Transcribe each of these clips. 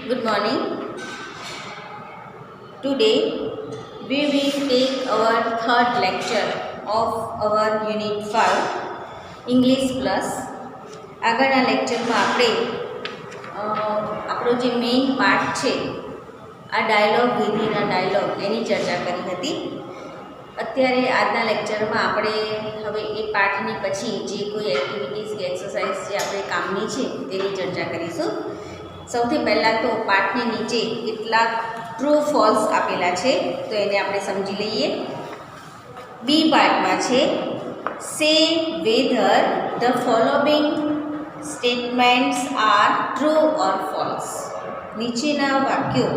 Good morning. Today we will take our third lecture of our Unit 5 English Plus. આગળના લેક્ચરમાં આપણો જે main part છે આ ડાયલોગ વિધિના ડાયલોગ એની ચર્ચા કરી હતી. અત્યારે આજના લેક્ચરમાં આપણે હવે એ પાઠની પછી જે કોઈ એક્ટિવિટીઝ કે એક્સરસાઇઝ જે આપણે કામની છે તેની ચર્ચા કરીશું. સૌથી પહેલાં તો પાઠની નીચે કેટલાક ટ્રુ ફોલ્સ આપેલા છે તો એને આપણે સમજી લઈએ. બી પાર્ટમાં છે સે whether the following statements are true or false. નીચેના વાક્યો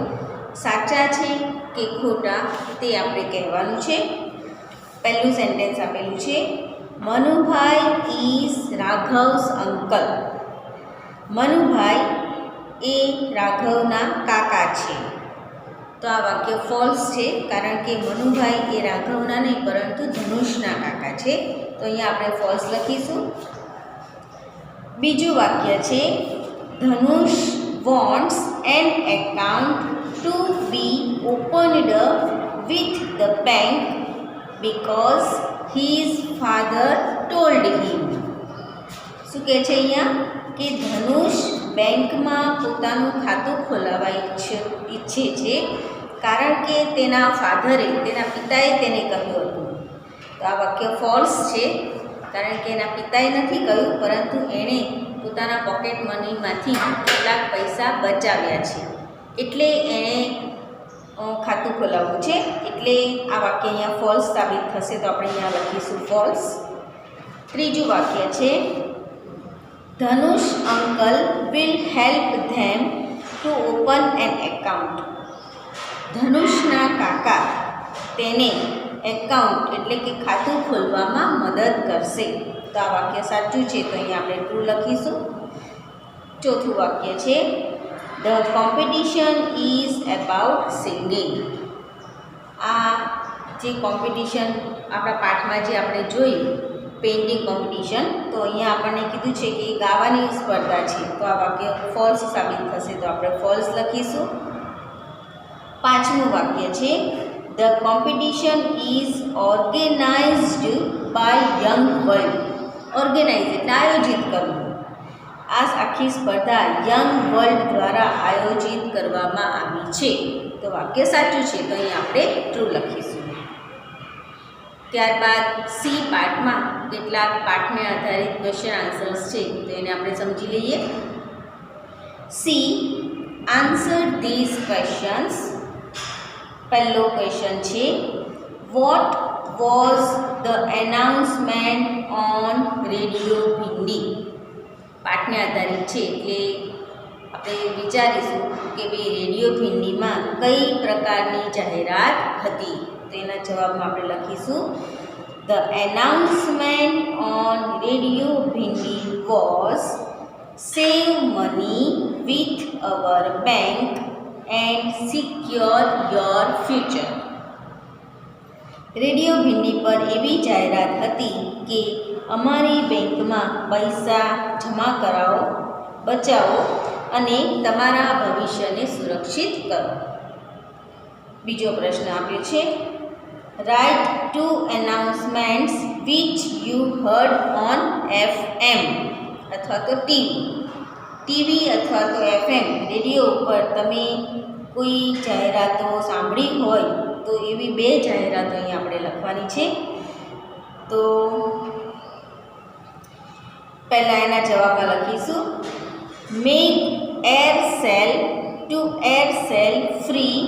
સાચા છે કે ખોટા તે આપણે કહેવાનું છે. પહેલું સેન્ટેન્સ આપેલું છે મનુભાઈ ઇઝ રાઘવ્સ અંકલ. મનુભાઈ એ રાઘવના કાકા છે. તો આ વાક્ય ફોલ્સ છે કારણ કે મનુભાઈ એ રાઘવના નહીં પરંતુ ધનુષના કાકા છે. તો અહીંયા આપણે ફોલ્સ લખીશું. બીજું વાક્ય છે Dhanush wants an account to be opened with the bank because his father told him. શું કહે છે અહીંયા કે ધનુષ બેંકમાં પોતાનું ખાતું ખોલાવવા ઈચ્છે છે કારણ કે તેના ફાધરે તેના પિતાએ તેને કહ્યું હતું. તો આ વાક્ય ફોલ્સ છે કારણ કે એના પિતાએ નથી કહ્યું પરંતુ એણે પોતાના પોકેટ મનીમાંથી કેટલાક પૈસા બચાવ્યા છે એટલે એણે ખાતું ખોલાવવું છે. એટલે આ વાક્ય અહીંયા ફોલ્સ સાબિત થશે તો આપણે અહીંયા લખીશું ફોલ્સ. ત્રીજું વાક્ય છે Dhanush uncle will help them to open an account. ધનુષના કાકા તેને એકાઉન્ટ એટલે કે ખાતું ખોલવામાં મદદ કરશે. તો આ વાક્ય સાચું છે તો અહીંયા આપણે ટ્રુ લખીશું. ચોથું વાક્ય છે The competition is about singing. આ જે કોમ્પિટિશન આપણા પાઠમાં જે આપણે જોયું પેઇન્ટિંગ કોમ્પિટિશન તો અહીંયા આપણને કીધું છે કે ગાવાની સ્પર્ધા છે. તો આ વાક્ય ફોલ્સ સાબિત થશે તો આપણે ફોલ્સ લખીશું. પાંચમું વાક્ય છે The competition is organized by young world. Organise એટલે આયોજિત કરવું. આ આખી સ્પર્ધા યંગ વર્લ્ડ દ્વારા આયોજિત કરવામાં આવી છે. તો વાક્ય સાચું છે તો અહીં આપણે ટ્રુ લખીશું. ત્યારબાદ સી પાર્ટમાં કેટલાક પાઠને આધારિત ક્વેશ્ચન આન્સર્સ છે તો એને આપણે સમજી લઈએ. See answer these questions. પહેલો ક્વેશ્ચન છે what was the announcement on radio Bhindi. પાઠને આધારિત છે એટલે આપણે વિચારીશું કે ભાઈ રેડિયો ભિંડીમાં કઈ પ્રકારની જાહેરાત હતી. તો એના જવાબમાં આપણે લખીશું the announcement on radio Bhindi was save money with our bank and secure your future. Radio Bhindi પર એવી જાહેરાત હતી કે અમારી બેંકમાં પૈસા જમા કરાવો, બચાવો અને તમારા ભવિષ્યને સુરક્ષિત કરો. બીજો પ્રશ્ન આપ્યો છે write two announcements which you heard on FM અથવા તો ટીવી અથવા તો FM રેડિયો ઉપર તમે કોઈ જાહેરાતો સાંભળી હોય તો એવી બે જાહેરાતો અહીં આપણે લખવાની છે. તો પહેલાં એના જવાબમાં લખીશું make Aircel to Aircel free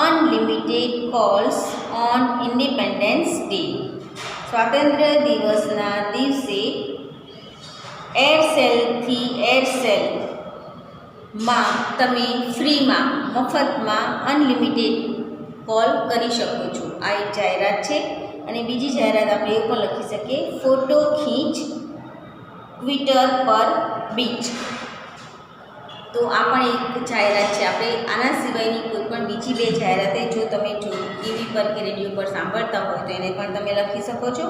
unlimited calls on Independence Day. સ્વાતંત્ર્ય દિવસના દિવસે એરસેલથી એરસેલમાં તમે ફ્રીમાં મફતમાં અનલિમિટેડ કોલ કરી શકો છો. આ એક જાહેરાત છે. અને બીજી જાહેરાત આપણે એવું પણ લખી શકીએ ફોટો ખીંચ ટ્વિટર પર બીચ. તો આ પણ એક જાહેરાત છે. આપણે આના સિવાયની કોઈ પણ બીજી બે જાહેરાતે જો તમે ટીવી પર કે રેડિયો પર સાંભળતા હોય તો એને પણ તમે લખી શકો છો.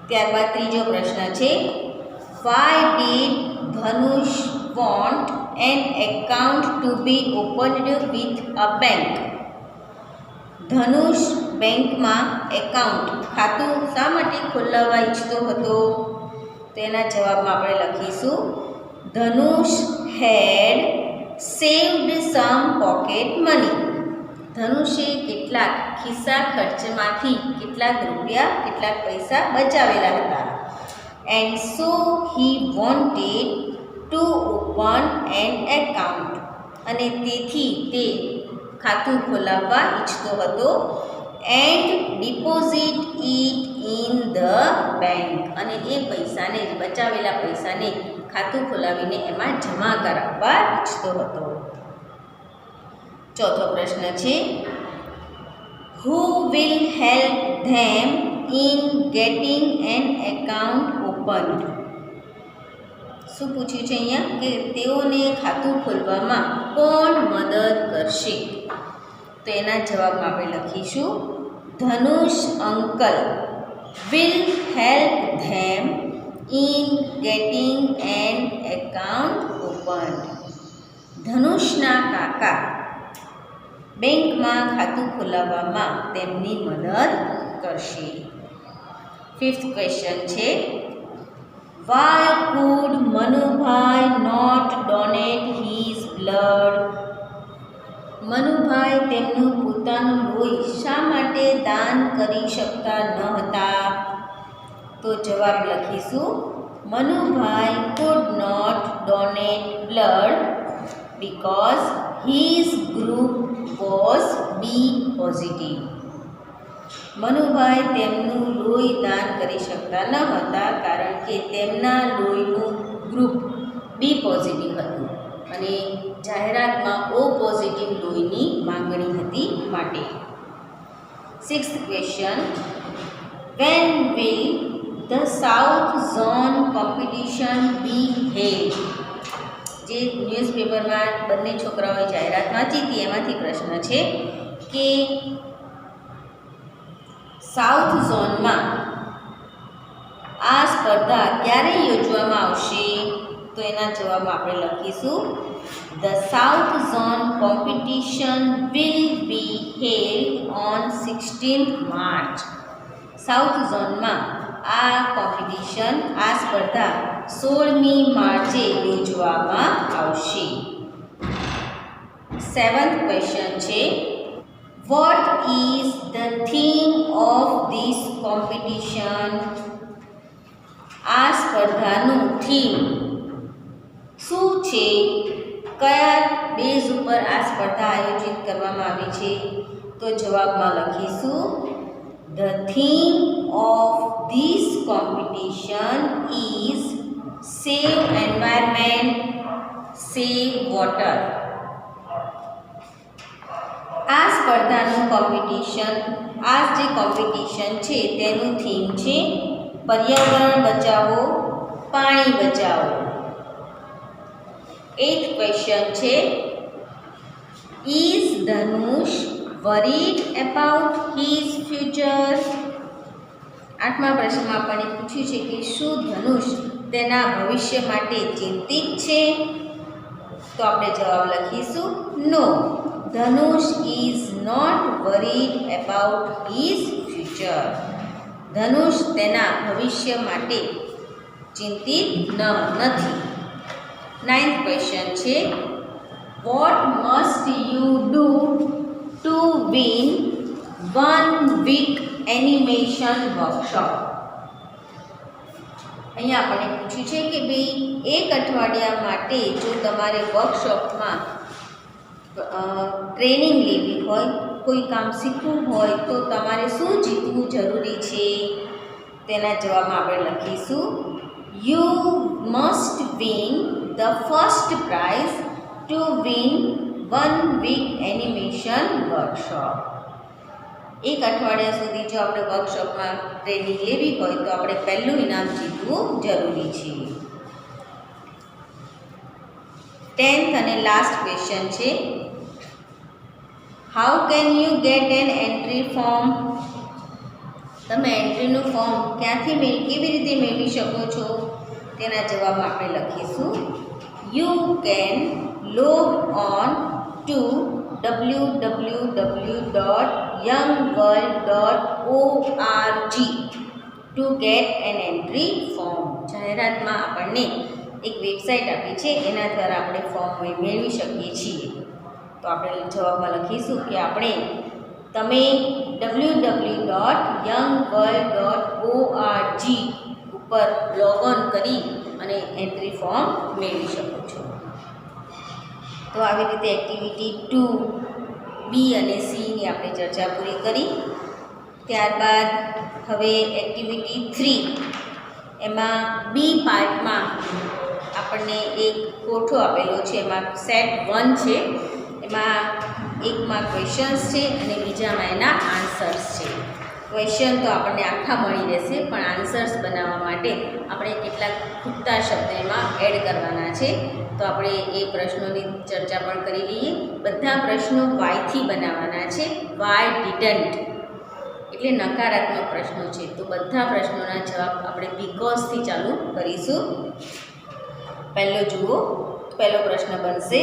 ત્યારબાદ ત્રીજો પ્રશ્ન છે why did Dhanush want an account to be opened with a bank. ધનુષ બેંકમાં એકાઉન્ટ ખાતું શા માટે ખોલાવવા ઈચ્છતો હતો? તો એના જવાબમાં આપણે લખીશું ધનુષ હેડ સેવ્ડ સમ પોકેટ મની. ધનુષે કેટલાક ખિસ્સા ખર્ચમાંથી કેટલાક રૂપિયા કેટલાક પૈસા બચાવેલા હતા. And so he wanted to open an account. અને તેથી તે ખાતું ખોલાવવા ઈચ્છતો હતો. And deposit it in the bank. અને એ પૈસાને બચાવેલા પૈસાને ખાતું ખોલાવીને એમાં જમા કરાવવા ઈચ્છતો હતો. ચોથો પ્રશ્ન છે who will help them in getting an account opened. શું પૂછ્યું છે અહીંયા કે તેઓને ખાતું ખોલવામાં કોણ મદદ કરશે? તો એના જવાબમાં આપણે લખીશું Dhanush uncle will help them in getting an account opened. ધનુષના કાકા બેંકમાં ખાતું ખોલાવવામાં તેમની મદદ કરશે. ફિફ્થ ક્વેશ્ચન છે Why could Manubhai not donate his blood? મનુભાઈ તેમનું પોતાનું લોહી શા માટે દાન કરી શકતા ન હતા? તો જવાબ લખીશું Manubhai could not donate blood because his group was B positive. Manubhai તેમનું લોહી દાન કરી શકતા ન હતા કારણ કે તેમના લોહીનું ગ્રુપ બી પોઝિટિવ હતું અને જાહેરાતમાં ઓ પોઝિટિવ લોહીની માંગણી હતી માટે. Sixth question when will the south zone competition B held? જે ન્યૂઝપેપરમાં બંને છોકરાઓએ જાહેરાત વાંચી હતી એમાંથી પ્રશ્ન છે કે સાઉથ ઝોનમાં આ સ્પર્ધા ક્યારે યોજવામાં આવશે? તો એના જવાબમાં આપણે લખીશું the south zone competition will be held on 16th March. South ઝોનમાં આ કોમ્પિટિશન આ સ્પર્ધા 16મી માર્ચે યોજવામાં આવશે. સેવન્થ ક્વેશ્ચન છે What is the theme of this competition? આ સ્પર્ધાનું થીમ શું છે? કયા બેઝ ઉપર આ સ્પર્ધા આયોજિત કરવામાં આવી છે? તો જવાબમાં લખીશું The theme of this competition is Save Environment, Save Water. આ સ્પર્ધાનું કોમ્પિટિશન જે કોમ્પિટિશન છે તેનું થીમ છે પર્યાવરણ બચાવો, પાણી બચાવો. એઇથ ક્વેશ્ચન છે is Dhanush worried about his future? આઠમા પ્રશ્નમાં આપણને પૂછ્યું છે કે શું ધનુષ તેના ભવિષ્ય માટે ચિંતિત છે? તો આપણે જવાબ લખીશું no. Dhanush is not worried about his future. Dhanush તેના ભવિષ્ય માટે ચિંતિત નથી. નાઇન્થ ક્વેશ્ચન છે what must you do to win 1 week animation workshop? અહીંયા આપણને પૂછ્યું છે કે ભાઈ એક અઠવાડિયા માટે જો તમારે વર્કશોપમાં ટ્રેનિંગ લેવી હોય, કોઈ કામ શીખવું હોય તો તમારે શું જીતવું જરૂરી છે? તેના જવાબમાં આપણે લખીશું you must win the first prize to win 1 week animation workshop. એક અઠવાડિયા સુધી જો આપણે વર્કશોપમાં ટ્રેનિંગ લેવી હોય તો આપણે પહેલું ઇનામ જીતવું જરૂરી છે. 10th અને લાસ્ટ ક્વેશ્ચન છે how can you get an entry form? તમે એન્ટ્રીનું ફોર્મ કેવી રીતે મેળવી શકો છો? તેના જવાબમાં આપણે લખીશું you can log on to www.youngworld.org to get an entry form. જાહેરાતમાં આપણને એક વેબસાઇટ આપી છે, એના દ્વારા આપણે ફોર્મ મેળવી શકીએ છીએ. તો આપણે જવાબમાં લખીશું કે તમે www.youngworld.org ઉપર લોગઓન કરી અને એન્ટ્રી ફોર્મ મેળવી શકો છો. તો આવી રીતે એક્ટિવિટી 2 બી અને સીની આપણે ચર્ચા પૂરી કરી. ત્યારબાદ હવે એક્ટિવિટી 3 એમાં બી પાર્ટમાં આપણને એક કોઠો આપેલો છે. એમાં સેટ 1 છે, એમાં એકમાં ક્વેશ્ચન્સ છે અને બીજામાં એના આન્સર્સ છે. ક્વેશ્ચન તો આપણને આખા મળી રહેશે, પણ આન્સર્સ બનાવવા માટે આપણે કેટલાક ખૂટતા શબ્દ એમાં એડ કરવાના છે. તો આપણે એ પ્રશ્નોની ચર્ચા પણ કરી લઈએ. બધા પ્રશ્નો વાયથી બનાવવાના છે. વાય ડિડન્ટ એટલે નકારાત્મક પ્રશ્નો છે. તો બધા પ્રશ્નોના જવાબ આપણે બીકોઝથી ચાલુ કરીશું. પહેલો જુઓ, પહેલો પ્રશ્ન બનશે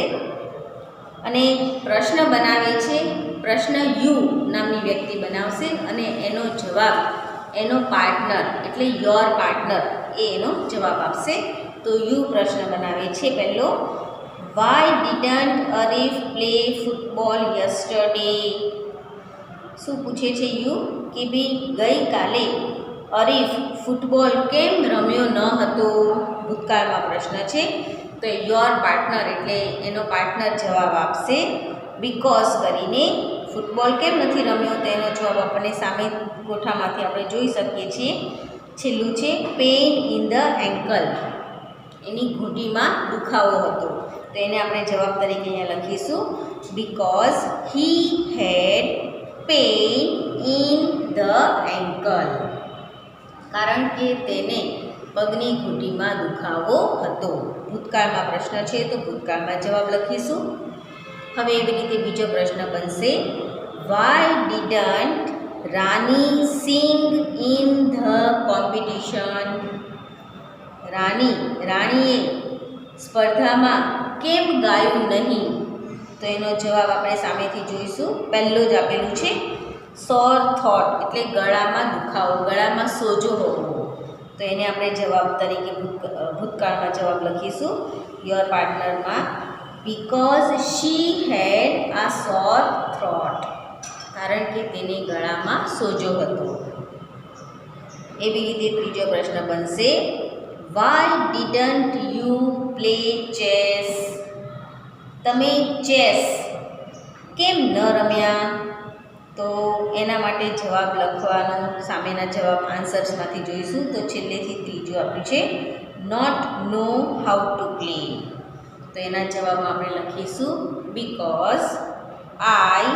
અને પ્રશ્ન બનાવે છે. પ્રશ્ન યુ નામની વ્યક્તિ બનાવશે અને એનો જવાબ એનો પાર્ટનર એટલે યોર પાર્ટનર એનો જવાબ આપશે. તો યુ પ્રશ્ન બનાવે છે પહેલો, why didn't Arif play football yesterday? શું પૂછે છે યુ કે ભાઈ ગઈકાલે અરીફ ફૂટબોલ કેમ રમ્યો ન હતો? ભૂતકાળમાં પ્રશ્ન છે. તો યોર પાર્ટનર એટલે એનો પાર્ટનર જવાબ આપશે બીકોઝ કરીને. ફૂટબોલ કેમ નથી રમ્યો તો એનો જવાબ આપણને સામે કોઠામાંથી આપણે જોઈ શકીએ છીએ. છેલ્લું છે પેઇન ઇન ધ એન્કલ, એની ઘૂંટીમાં દુખાવો હતો. તો એને આપણે જવાબ તરીકે અહીંયા લખીશું because he had pain in the ankle, કારણ કે તેને પગની ઘૂંટીમાં દુખાવો હતો. ભૂતકાળમાં પ્રશ્ન છે તો ભૂતકાળમાં જવાબ લખીશું. હવે એવી રીતે બીજો પ્રશ્ન બનશે, why didn't Rani sing in the competition? રાણીએ સ્પર્ધામાં કેમ ગાયું નહીં? તો એનો જવાબ આપણે સામેથી જોઈશું. પહેલો જ આપેલું છે સોર થોટ એટલે ગળામાં દુખાવો, ગળામાં સોજો હોવો. તો એને આપણે જવાબ તરીકે ભૂતકાળમાં જવાબ લખીશું યોર પાર્ટનરમાં બીકોઝ શી હેડ આ સોર થ્રોટ, કારણ કે તેને ગળામાં સોજો હતો. એવી રીતે ત્રીજો પ્રશ્ન બનશે, why didn't you play chess? તમે ચેસ કેમ ન રમ્યા? તો એના માટે જવાબ લખવાનો સામેના જવાબ આન્સર્સમાંથી જોઈશું. તો છેલ્લેથી ત્રીજું આપ્યું છે not know how to play. તો એના જવાબમાં આપણે લખીશું because I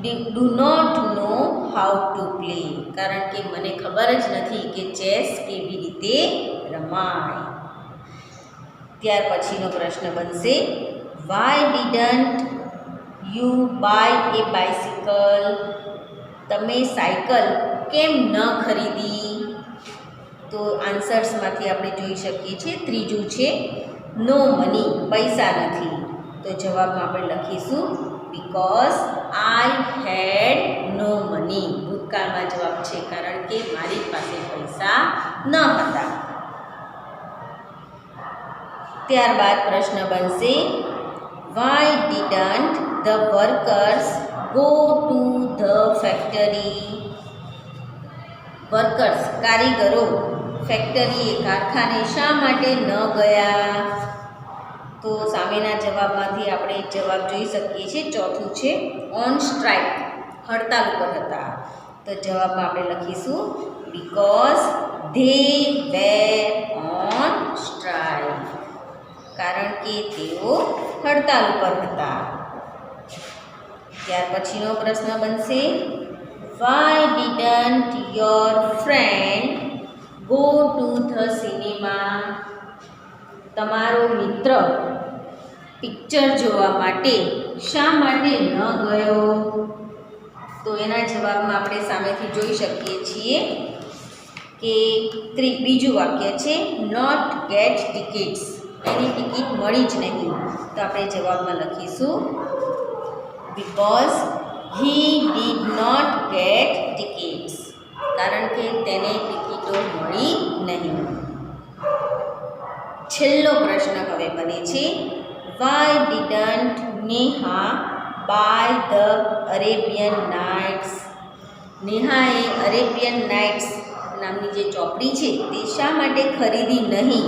do not know how to play, કારણ કે મને ખબર જ નથી કે ચેસ કેવી રીતે રમાય. ત્યાર પછીનો પ્રશ્ન બનશે, why didn't you buy a bicycle? તમે સાયકલ કેમ ન ખરીદી? તો આન્સર્સમાંથી આપણે જોઈ શકીએ છીએ. ત્રીજું છે નો મની, પૈસા નથી. તો જવાબમાં આપણે લખીશું because I head no money. ભૂતકાળમાં જવાબ છે કારણ કે મારી પાસે પૈસા ન હતા. ત્યારબાદ પ્રશ્ન બનશે, why didn't the workers go to the factory? Workers કારીગરો ફેક્ટરીએ કારખાને શા માટે ન ગયા? તો સામેના જવાબમાંથી આપણે જવાબ જોઈ શકીએ છીએ. ચોથું છે ઓન સ્ટ્રાઇક, હડતાલ ઉપર હતા. તો જવાબમાં આપણે લખીશું because they were on strike, કારણ કે તેઓ હડતાલ ઉપર હતા. ત્યાર પછીનો પ્રશ્ન બનશે, why didn't your friend go to the cinema? તમારો મિત્ર પિક્ચર જોવા માટે શા માટે ન ગયો? તો એના જવાબમાં આપણે સામેથી જોઈ શકીએ છીએ કે બીજું વાક્ય છે નોટ ગેટ ટિકિટ્સ, એની ટિકિટ મળી જ નહીં. તો આપણે જવાબમાં લખીશું because he did not get tickets, કારણ કે તેને ટિકિટો મળી નહીં. છેલ્લો પ્રશ્ન હવે બને છે why didn't Neha buy the Arabian Nights. નેહાએ અરેબિયન નાઇટ્સ નામની જે ચોપડી છે તે શા માટે ખરીદી નહીં?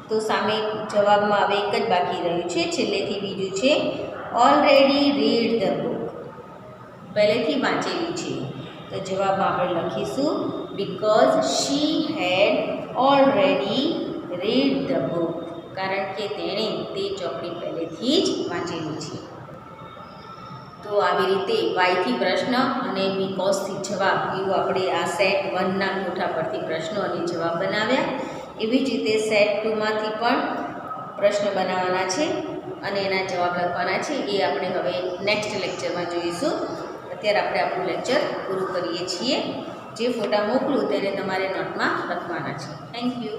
તો સામે જવાબમાં હવે એક જ બાકી રહ્યું છે, છેલ્લેથી બીજું છે ઓલરેડી રીડ ધ બુક, પહેલેથી વાંચેલી છે. તો જવાબમાં આપણે લખીશું because she had already read the book, કારણ કે તેણે તે ચોપડી પહેલેથી જ વાંચેલી છે. તો આવી રીતે વાયથી પ્રશ્ન અને બીકોઝથી જવાબ એવું આપણે આ સેટ 1ના કોઠા પરથી પ્રશ્નો અને જવાબ બનાવ્યા. એવી જ રીતે સેટ 2માંથી પણ પ્રશ્ન બનાવવાના છે અને એના જવાબ લખવાના છે. એ આપણે હવે નેક્સ્ટ લેક્ચરમાં જોઈશું. અત્યારે આપણે આપણું લેક્ચર પૂરું કરીએ છીએ. જે ફોટા મોકલું તેને તમારે નોટમાં લખવાના છે. Thank you.